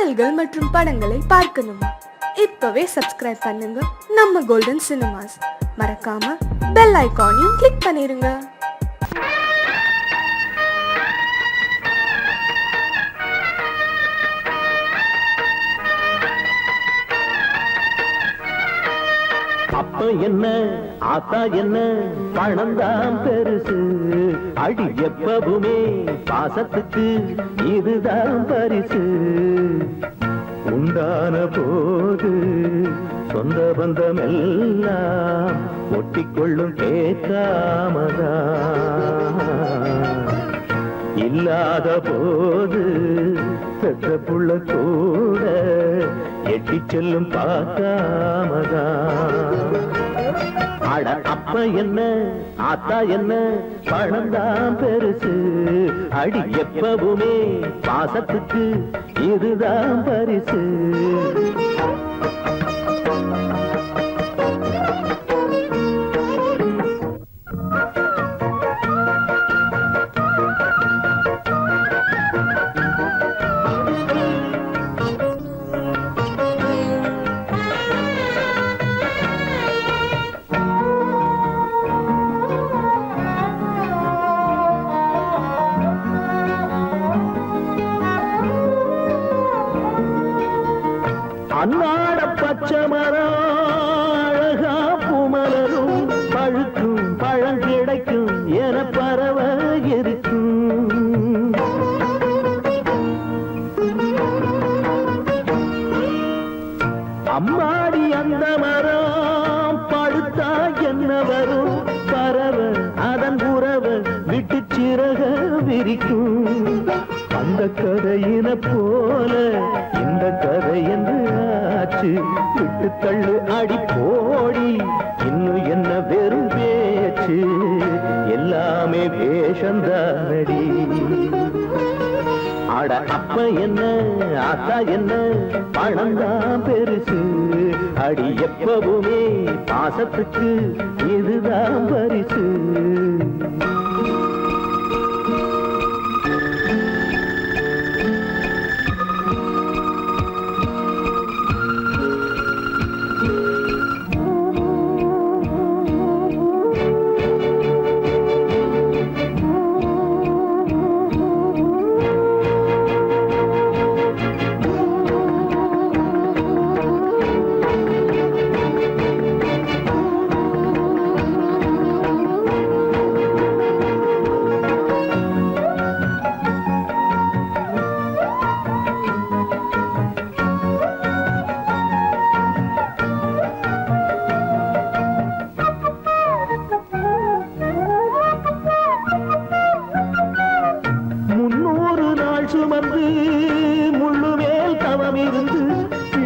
பாடல்கள் மற்றும் படங்களை பார்க்கணுமா? இப்பவே சப்ஸ்கிரைப் பண்ணுங்க நம்ம கோல்டன் சினிமாஸ். மறக்காம பெல் ஐகானையும் கிளிக் பண்ணிருங்க. அப்ப என்ன ஆத்தா என்ன பணம்தான் பெருசு, அடி எப்பவுமே பாசத்துக்கு இதுதான் பரிசு. உண்டான போது சொந்த பந்தம் எல்லாம் ஒட்டிக்கொள்ளும் கேட்காமதான், இல்லாத போது பெற்ற புள்ள கூட எட்டி செல்லும் பார்க்காமதான். அட அப்ப என்ன ஆத்தா என்ன பணம்தான் பெருசு, அடி எப்பவுமே பாசத்துக்கு இதுதான் பரிசு. அன்னாட பச்சை மரம் அழகா பூமலரும், பழுக்கும் பழம் கிடைக்கும் என பறவ இருக்கும். அம்மாடி அந்த மரம் படுத்தா என்ன வரும், பறவ அதன் உறவ விட்டு சிறக விரிக்கும். அந்த கதையின போல இந்த கதை என்று ஆச்சு, விட்டு தள்ளு அடி போடி இன்னும் என்ன வெறும் பேச்சு, எல்லாமே வேஷந்தானடி. அட அப்ப என்ன ஆத்தா என்ன பணம்தான் பெருசு, அடி எப்பவுமே பாசத்துக்கு இதுதான் பரிசு. சுமந்து முள்ளு மேல் தவம் இருந்து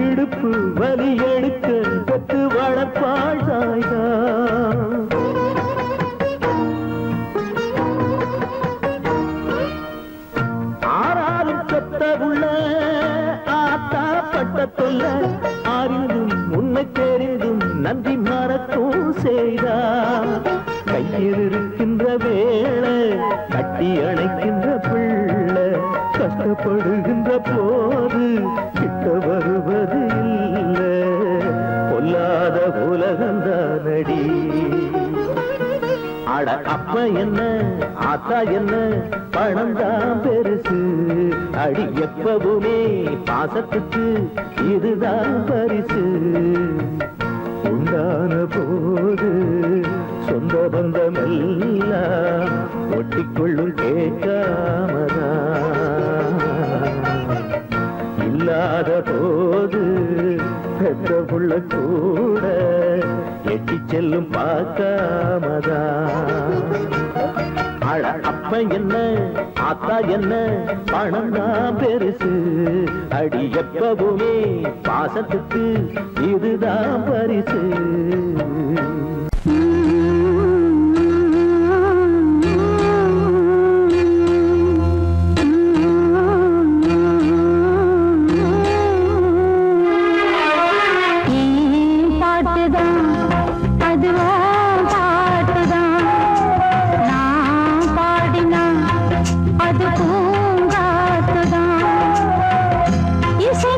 இடுப்பு வலி எடுக்க பெற்று வளர்ப்பாள் தாய்தான். ஆறாலும் பெத்த உள்ள ஆத்தா பட்ட தொல்ல, அறிந்தும் உன்னை தெரிந்தும் நன்றி மறக்கும் செய்தார். கையில் இருக்கின்ற வேளை கட்டி அணைக்கின்ற பிள்ளை, கஷ்டப்படுகின்ற போது கிட்ட வருவது இல்லை, பொல்லாத உலகந்தானடி. அட அப்ப என்ன ஆத்தா என்ன பணம்தான் பெருசு, அடி எப்பவுமே பாசத்துக்கு இதுதான் பரிசு. உண்டான போது சொந்த பந்தம் எல்லாம் ஒட்டிக்கொள்ளும் கேட்காமதான், இல்லாத போது பெற்ற புள்ள கூட எட்டி செல்லும் பார்க்காமதான். அட அப்ப என்ன ஆத்தா என்ன பணம்தான் பெருசு, அடி எப்பவுமே பாசத்துக்கு இதுதான் பரிசு. அது பூங்காத்துதான் இசை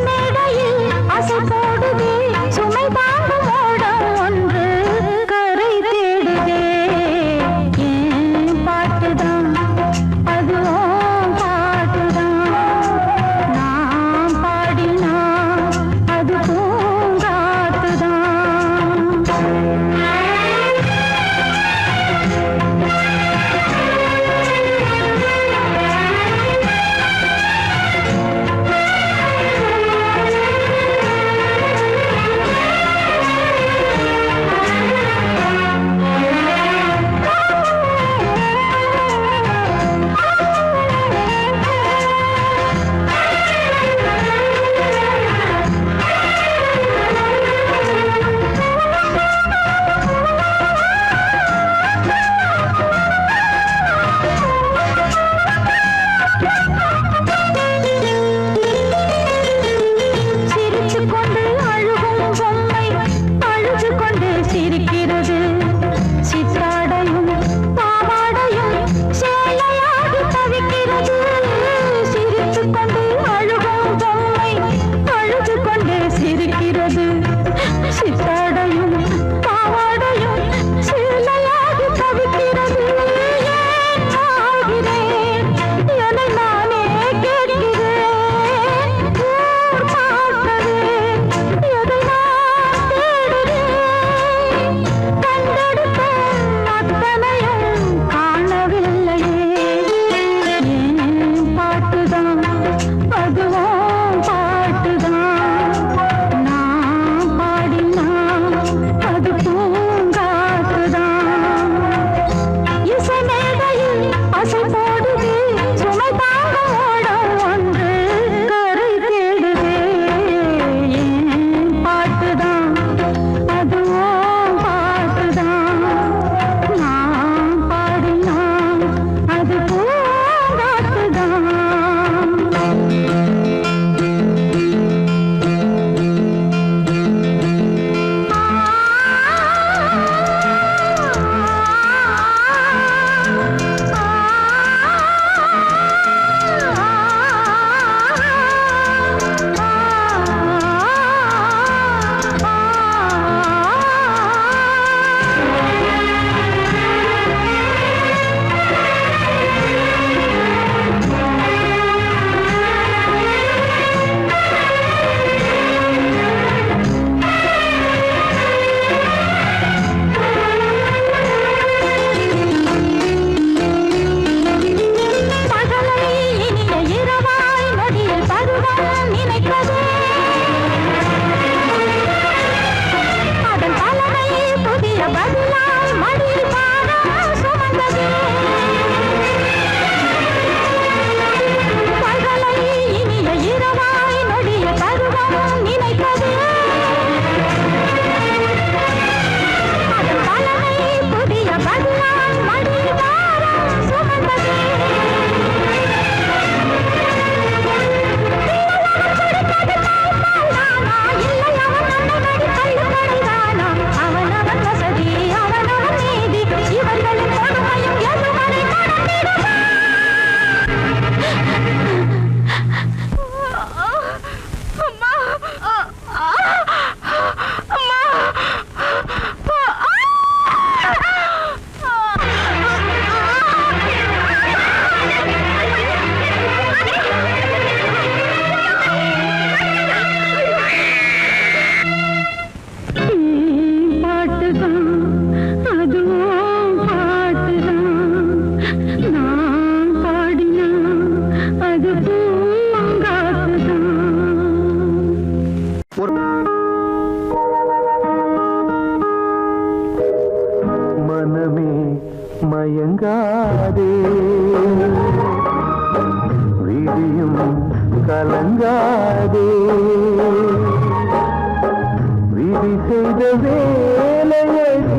விதி செய்த வேலையடி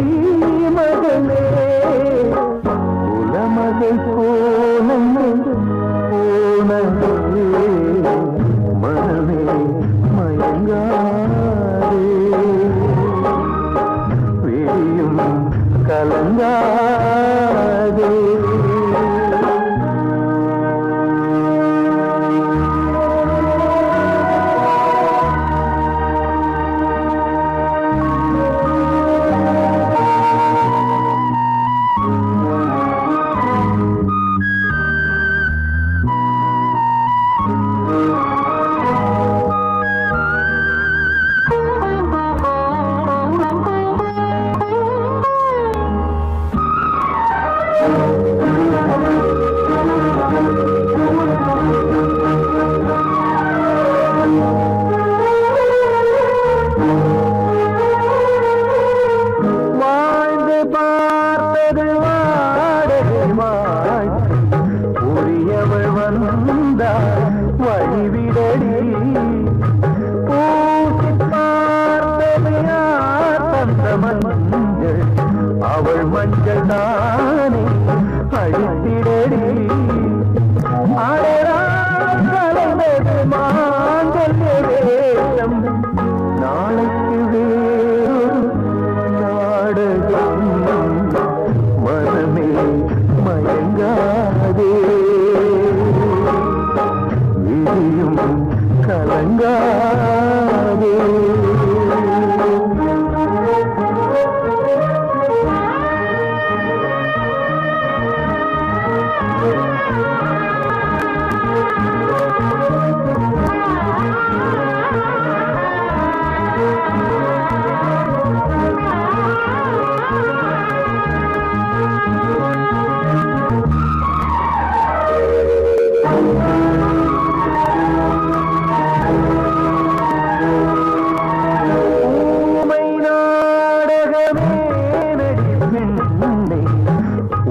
மகளே உலமகள் போனது மனமே மயங்காதே விழியும் கலங்காதே அவள் மஞ்சள் தானே அழித்திடடி அழகாலது மாங்கல்ய வேஷம் நாளைக்கு வேறொரு நாடகம் மனமே மயங்காதே விழியும் கலங்காதே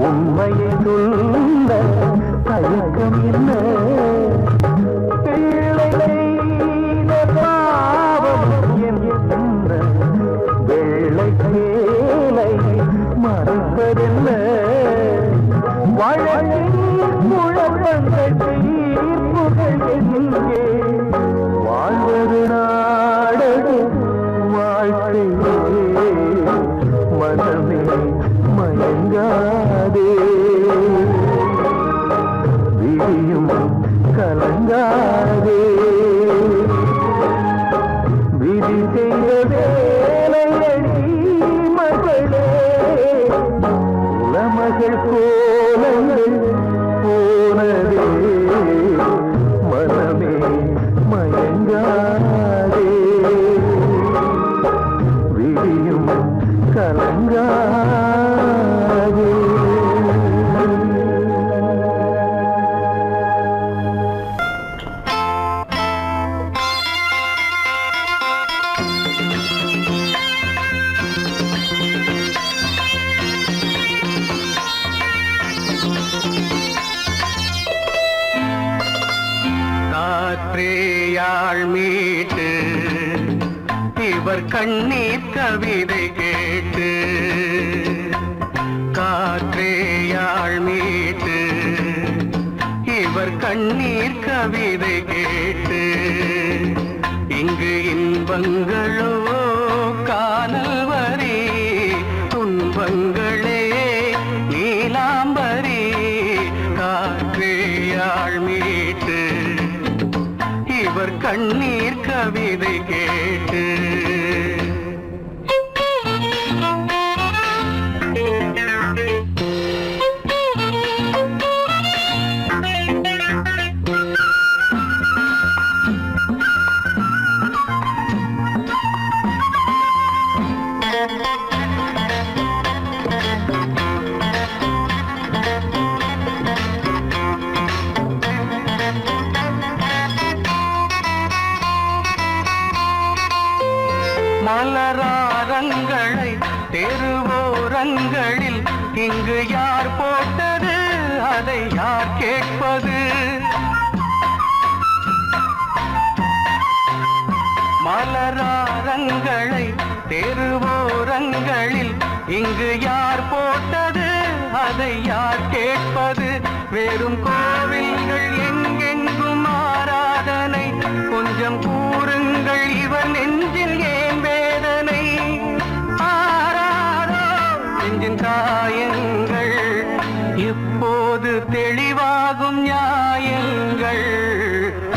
உண்மையை சொல்ல தயக்கம் என்ன பிள்ளை செய்த பாவம் என்ன வெள்ளை சேலை மறைப்பதென்ன வழக்கில் குழப்பங்கள் தீர்ப்புகள் எங்கே வாழ்வது நாடகு வாழ்க்கையே மனமே மயங்காதே விழியும் கலங்காதே விதி செய்த வேலையடி மகளே உலமகள் கோலங்கள் போனதே மனமே மயங்காதே விழியும் கலங்காதே காற்றேயாழ் மீட்டு இவர் கண்ணீர் கவிதை கேட்டு காற்றேயாழ் மீட்டு இவர் கண்ணீர் கவிதை கேட்டு இங்கு இன்பங்களோ காணல் வரி துன்பங்களே நீலாம்பரி காற்றேயாழ் மீட்டு இவர் கண்ணீர் கவிதை கேட்டு மலராரங்களை தெருவோரங்களில் இங்கு யார் போட்டது அதை யார் கேட்பது கோலங்களை தெருவோரங்களில் இங்கு யார் போட்டது, அதை யார் கேட்பது? வெறும் கோவில்கள் எங்கெங்கும் ஆராதனை, கொஞ்சம் கூறுங்கள் இவர் நெஞ்சில் ஏன் வேதனை? ஆராரோ நெஞ்சின் காயங்கள், இப்போது தெளிவாகும் நியாயங்கள்.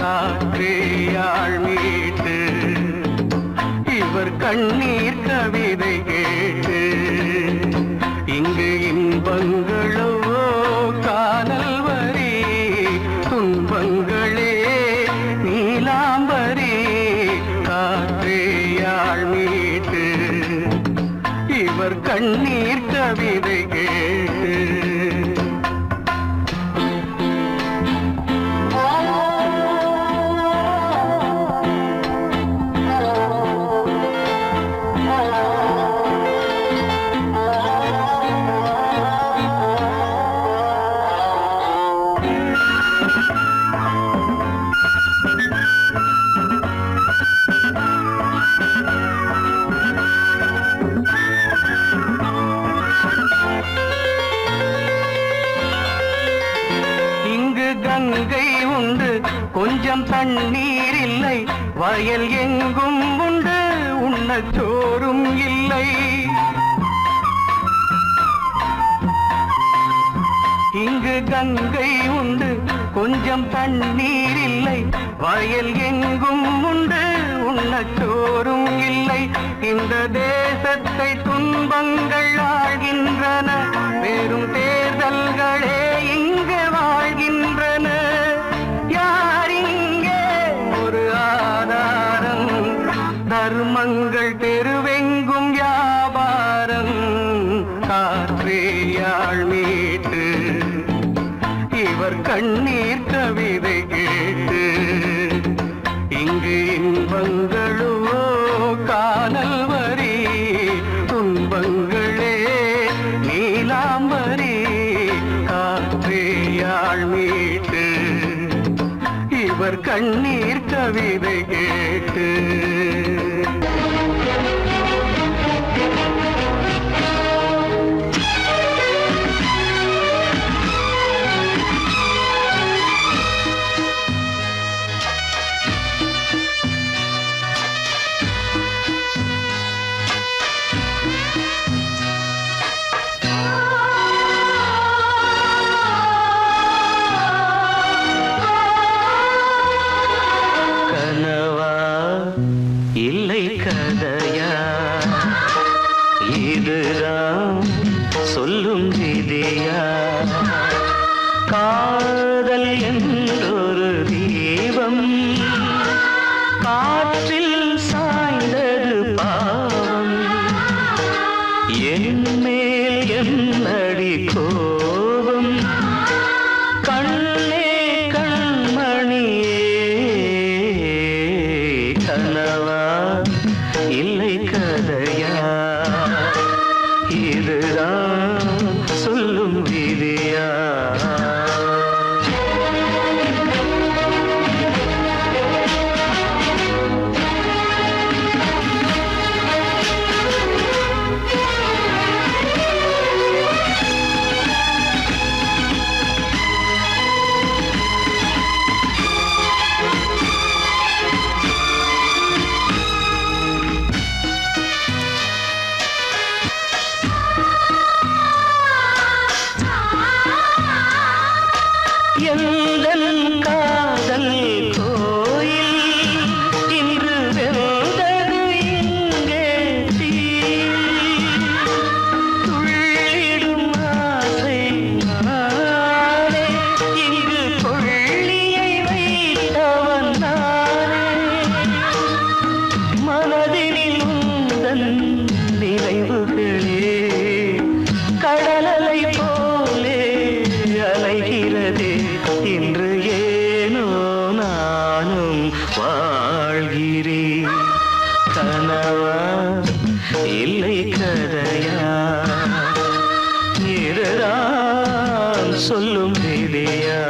காற்றேயாழ் மீட்டு இவர் கண்ணீர் கவிதை கேட்டு, இங்கு இன்பங்களோ காதல் வரி, துன்பங்களே நீலாம்பரி. காற்றேயாழ் மீட்டு இவர் கண்ணீர் கவிதை கேட்டு. கங்கை உண்டு, கொஞ்சம் தண்ணீர் இல்லை, வயல் எங்கும் உண்டு, உண்ணச் சோறும் இல்லை. இங்கு கங்கை உண்டு, கொஞ்சம் தண்ணீர் இல்லை, வயல் எங்கும் உண்டு, உண்ணச் சோறும் இல்லை. இந்த தேசத்தை துன்பங்கள் ஆழ்கின்றன, வெறும் தேர்தல்களே இங்கு வாழ்கின்றன. யார் இங்கே ஒரு ஆதாரம்? தர்மங்கள் தெருவெங்கும் வியாபாரம். காற்றேயாழ் மீட்டு இவர் கண்ணீர் கவிதை கேட்டு, இங்கு இன்பங்களோ காணல் வரி, துன்பங்களே நீலாம்பரி. காற்றேயாழ் மீட்டு இவர் கண்ணீர் கவிதை கேட்டு. இதுதான் சொல்லும் விதியா? காதல் என்றொரு தீபம் காற்றில் சாய்ந்தது பாவம். என் மேல் என்னடி கோபம்? கண்ணே கண்மணியே, கனவா இல்லை கதையா? இதுதான் சொல்லும் விதியா? எந்தன் காதல் கோயில் இன்று வெந்தது இங்கே தீ. துள்ளிடும் ஆசை நானே, இங்கு கொள்ளியை வைத்தவன் நானே. மனதினில் உந்தன் நினைவுகளே கடலலை போலே அலைகிறதே. இன்று ஏனோ நானும் வாழ்கிறேன். கனவா இல்லை கதையா? இதுதான் சொல்லும் விதியா?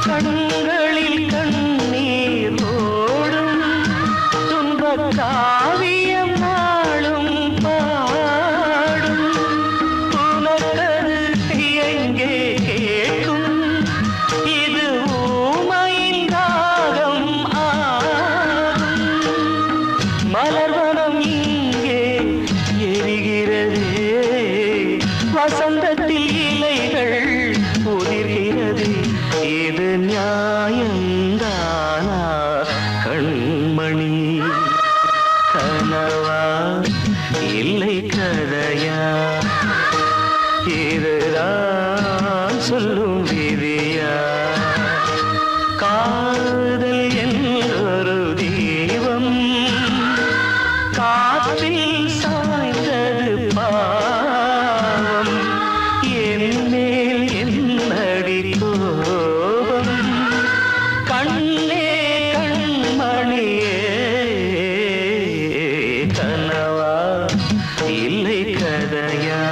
கண்களில் கண்ணீர் ஓடும் துன்பக் காவியம் நாளும் பாடும் உனக்கது எங்கே கேட்கும் இது ஊமையின் ராகம் ஆகும் மலர்வனம் இங்கே எரிகிறதே வசந்தத்தில் இலைகள் உதிர்கிறது இது நியாயந்தானா கண்மணி கனவா இல்லை கதையா இதுதான் சொல்லும் விதியா காதல் என்றொரு தீபம் காற்றில் சாய்ந்தது பாவம் என் மேல் என்னடி கோபம் கண்ணே கண்மணியே கனவா இல்லை கதையா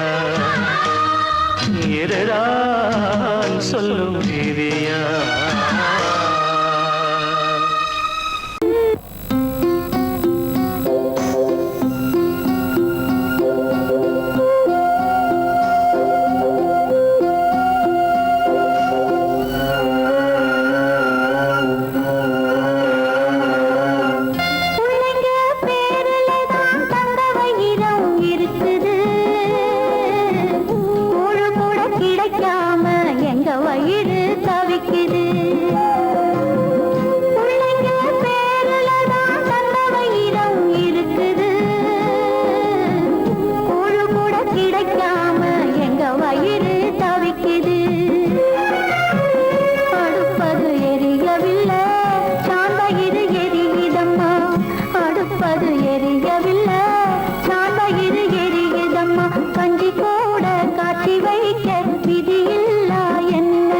இதுதான் சொல்லும் விதியா பிள்ளைங்க பேருல தான் தங்க வயிறம் இருக்குது கூழு கூட கிடைக்காம எங்க வயிறு தவிக்குது பிள்ளைங்க பேருல தான் தங்க வயிறம் இருக்குது கூழு கூட கிடைக்காம எங்க வயிறு தவிக்குது அடுப்பது எரியவில்லை சாந்த இது எரியுதம்மா அடுப்பது எரியவில்லை சாந்த இது எரியுதம்மா கஞ்சி கூட காட்சி வைக்க விதியில்லா என்ன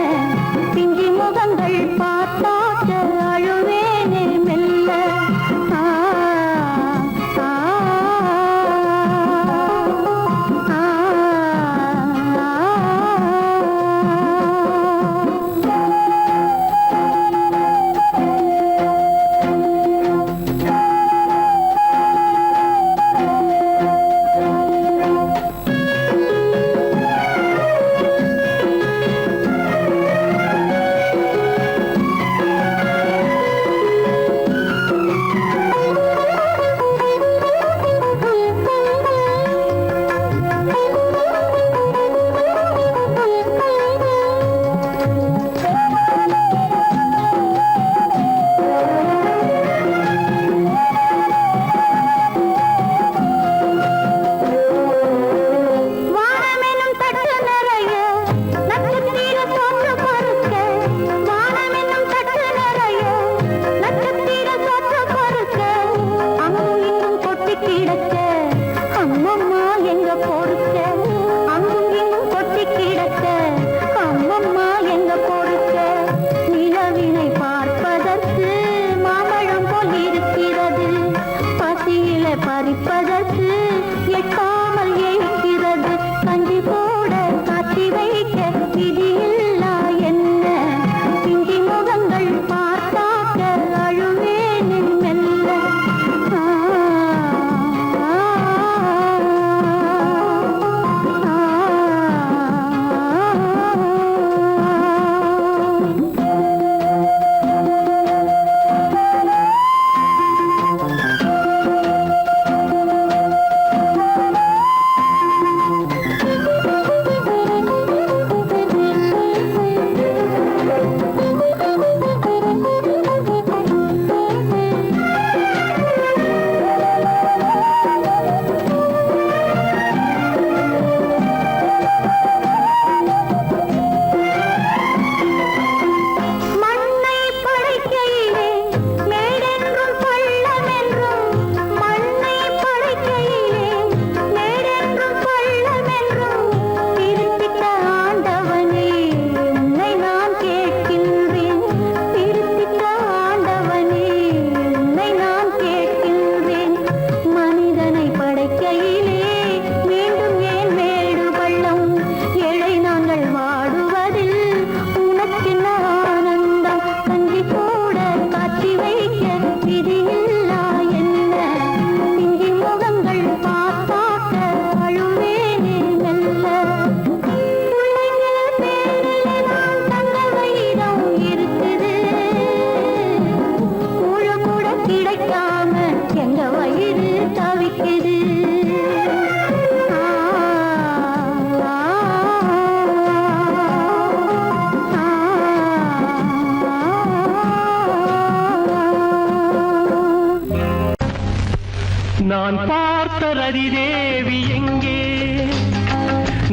ரதிதேவி எங்கே?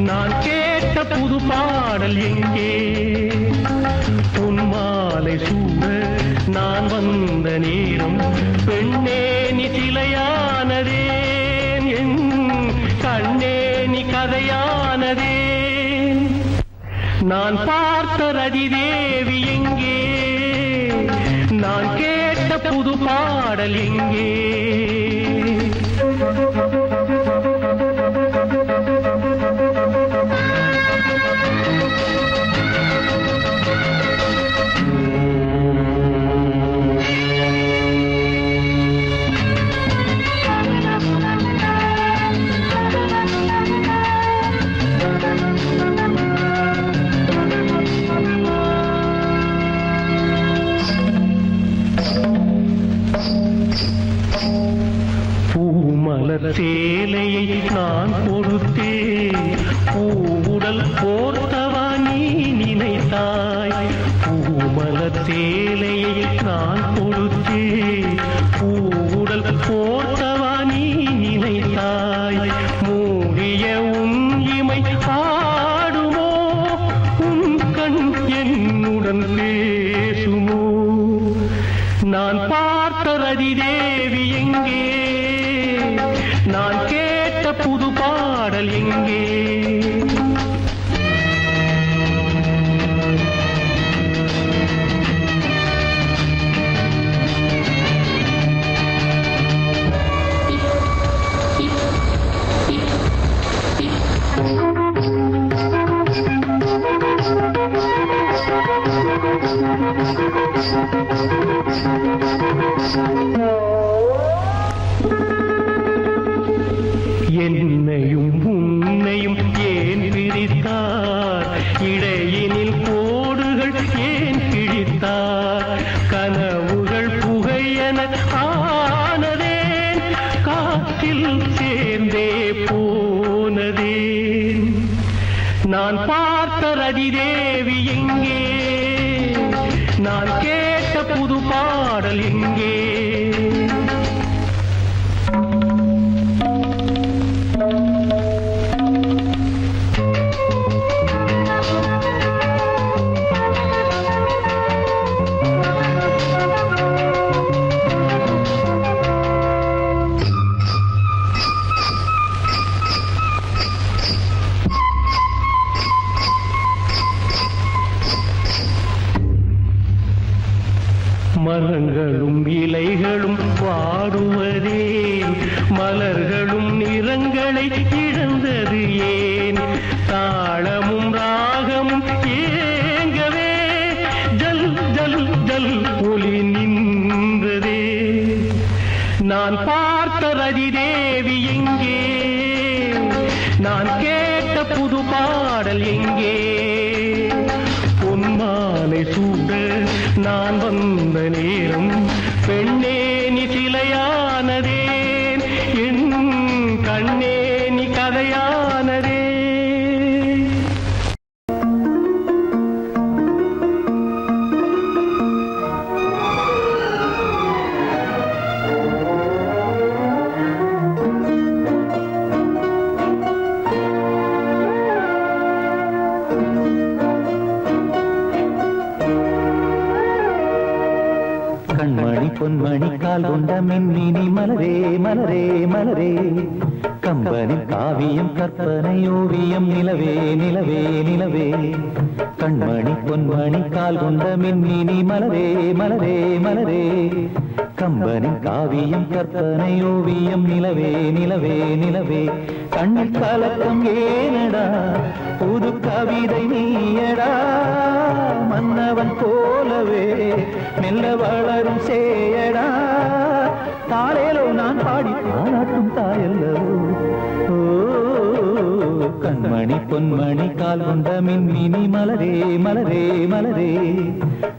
நான் கேட்ட புது பாடல் எங்கே? பொன்மாலை சூட நான் வந்த நேரம் பெண்ணே நீ சிலையானதே, என் கண்ணே நீ கதையானதே. நான் பார்த்த ரதிதேவி எங்கே? நான் கேட்ட புது பாடல் எங்கே? பூமலர் சேலையை நான் கொடுத்தேன், பூவுடல் போர்த்தவா நீ நினைத்தாய். பூமலர் சேலையை நான் கொடுத்தேன், பூவுடல் போர்த்தவா நீ நினைத்தாய். மூடிய உன் இமை பாடுமோ, உன் கண் என்னுடன் பேசுமோ? நான் பார்த்த ரதிதேவி எங்கே? நான் கேட்ட புது பாடல் எங்கே? என்னையும் உன்னையும் ஏன் பிரித்தார்? இடையினில் கோடுகள் ஏன் கிழித்தார்? கனவுகள் புகையென ஆனதே, காற்றில் சேர்ந்தே போனதே. நான் பார்த்த ரதிதேவி எங்கே? நான் கேட்ட புது பாடல் எங்கே? மரங்களும் இலைகளும் வாடுவதே, மலர்களும் நிறங்களை இழந்தது ஏன்? தாளமும் ராகமும் ஏங்கவே ஜல் ஜல் ஜல் ஒலி நின்றதே. நான் பார்த்த ரதிதேவி எங்கே? நான் கேட்ட புது பாடல் எங்கே? பொன்மாலை சூட நான் வந்த நேரம் பெண்ணே நீ சிலையானதே, என் கண்ணே நீ கதையானதே. கண்மணி பொன்மணி கால் கொண்ட மின்மினி மலரே மலரே மலரே, கம்பனின் காவியம் கற்பனை ஓவியம் நிலவே நிலவே நிலவே. கண்மணி பொன்மணி கால் கொண்ட மின்மினி மலரே மலரே மலரே, கம்பனின் காவியம் கற்பனை ஓவியம் நிலவே நிலவே நிலவே. கண்ணில் கலக்கம் ஏனடா, புது கவிதை நீயடா, மன்னவன் போலவே மெல்ல வளரும் சேயடா. தாளேலோ நான் பாடி பாராட்டும் தாயல்லவோ. ஓ கண்மணி பொன்மணி கால் கொண்ட மின்மினி மலரே மலரே மலரே,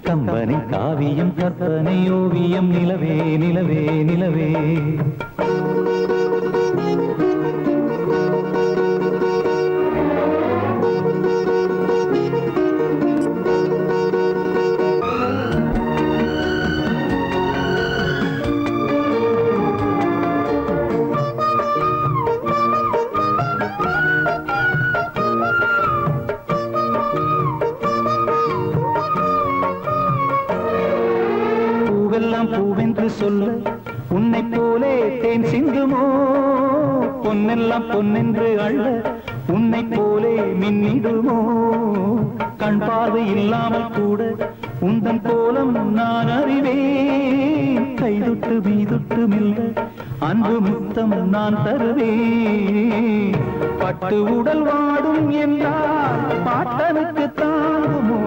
கம்பனி காவியம் கற்பனை ஓவியம் நிலவே நிலவே நிலவே. பூவெல்லாம் பூவென்று சொல்ல உன்னை போலே தேன் சிந்துமோ பொன்னெல்லாம் பொன்னென்று அள்ள உன்னை போலே மின்னிடுமோ கண் பார்வை இல்லாமல் கூட உந்தன் கோலம் நான் அறிவேன் கைதொட்டு மீதொட்டு மில்ல அன்பு முத்தம் நான் தருவேன் பட்டு உடல் வாடும் என்றால் பாட்டனுக்கு தாங்குமோ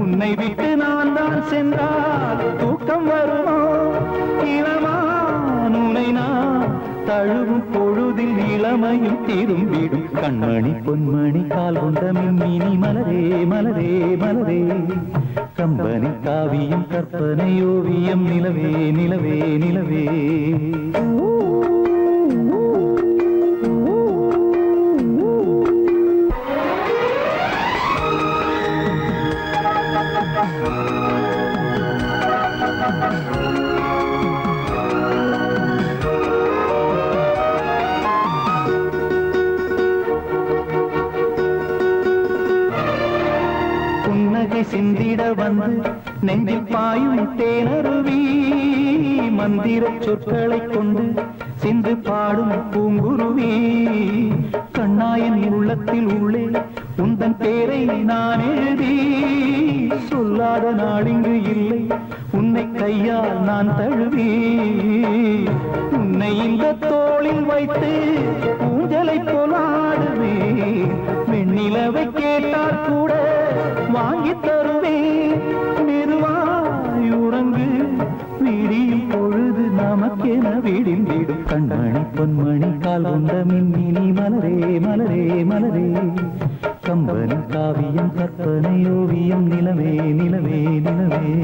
உன்னை விட்டு நான் தான் சென்றால் தூக்கம் வருமோ இளமான் உன்னை நான் தழுவும் பொழுதில் இளமையும் திரும்பிடும் கண்மணி பொன்மணி கால் கொண்ட மின்மினி மலரே மலரே மலரே கம்பனி காவியம் கற்பனை ஓவியம் நிலவே நிலவே நிலவே புன்னகை சிந்திட வந்து நெஞ்சில் பாயும் தேனருவி மந்திர சொற்களை கொண்டு சிந்து பாடும் பூங்குருவி கண்ணாயன் உள்ளத்தில் உள்ளே உந்தன் பேரை நான் எழுதி சொல்லாத நாடிங்கு இல்லை உன்னை கையால் நான் தழுவி உன்னை இந்த தோளில் வைத்து ஊஞ்சலை போலாடுவே வெண்ணிலவை கேட்டால் கூட வாங்கி தருவேன் மெதுவாய் உறங்கு விடியும் பொழுது நமக்கென வீடில் வீடும் கண்மணி பொன்மணி கால் கொண்ட மின்மினி மலரே மலரே மலரே கம்பனி காவியம் கற்பனை ஓவியம் நிலவே நிலவே நிலவே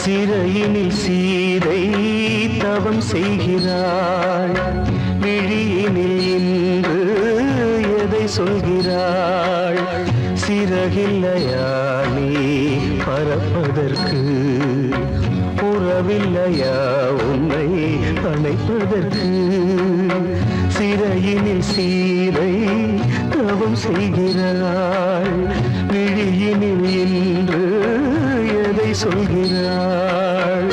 சிறையினில் சீதை தவம் செய்கிறாள், விழியினில் இன்று எதை சொல்கிறாள்? சிறகில்லையா நீ பறப்பதற்கு, உறவில்லையா உன்னை அணைப்பதற்கு? சிறையினில் சீதை தவம் செய்கிறாள், விழியினில் இன்று எதை சொல்கிறாள்?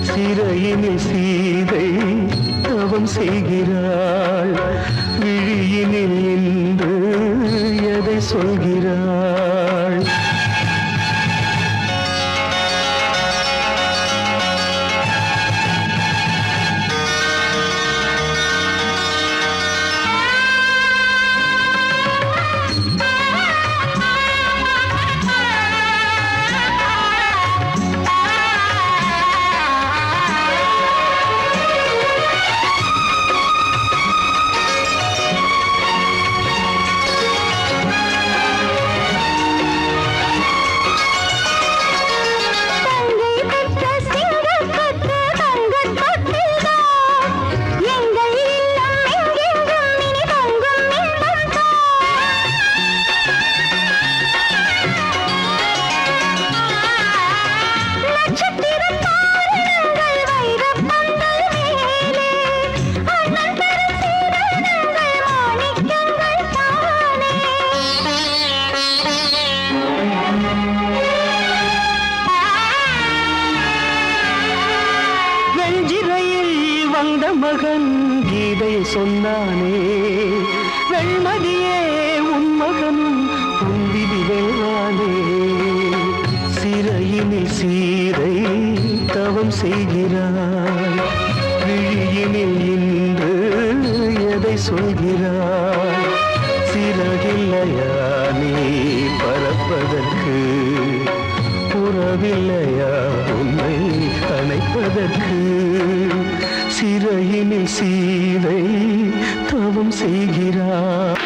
சிறையினில் சீதை தவம் செய்கிறாள், விழியினில் இன்று எதை சொல்கிறாள்? வந்த மகன் கீதை சொன்னானே, வெண்மதியே உன் மகனும் உன் விதி வெல்வானே. சிறையினில் சீதை தவம் செய்கிறாள், விழியினில் இன்று எதை சொல்கிறாள்? சிறகில்லையா நீ பறப்பதற்கு, உறவில்லையா உன்னை அணைப்பதற்கு? சிறையினில் சீதை தவம் செய்கிறார்.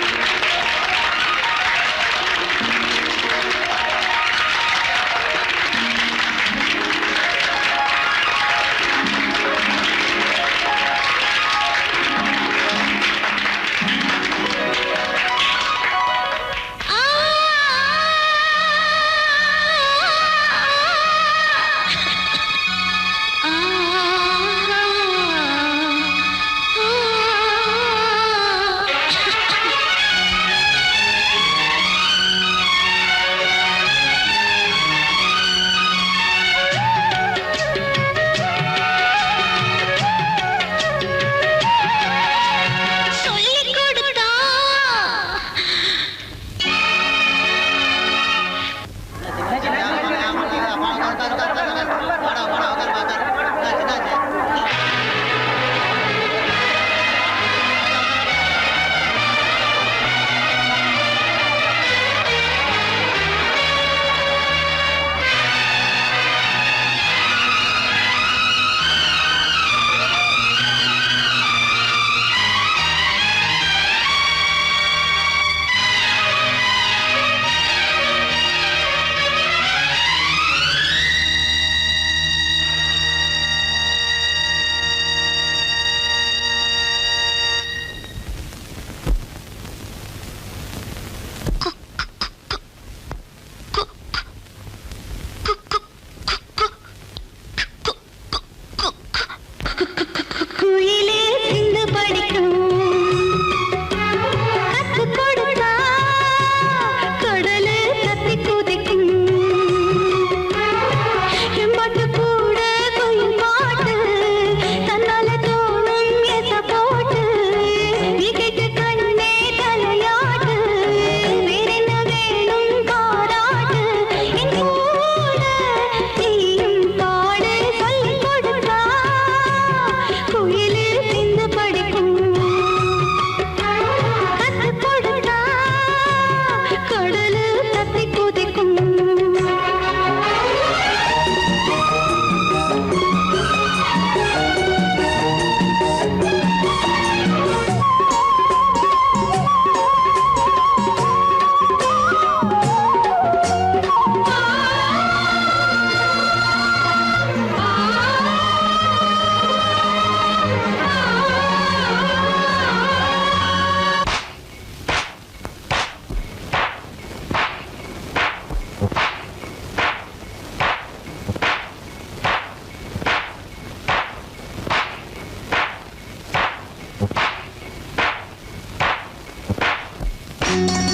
ஆ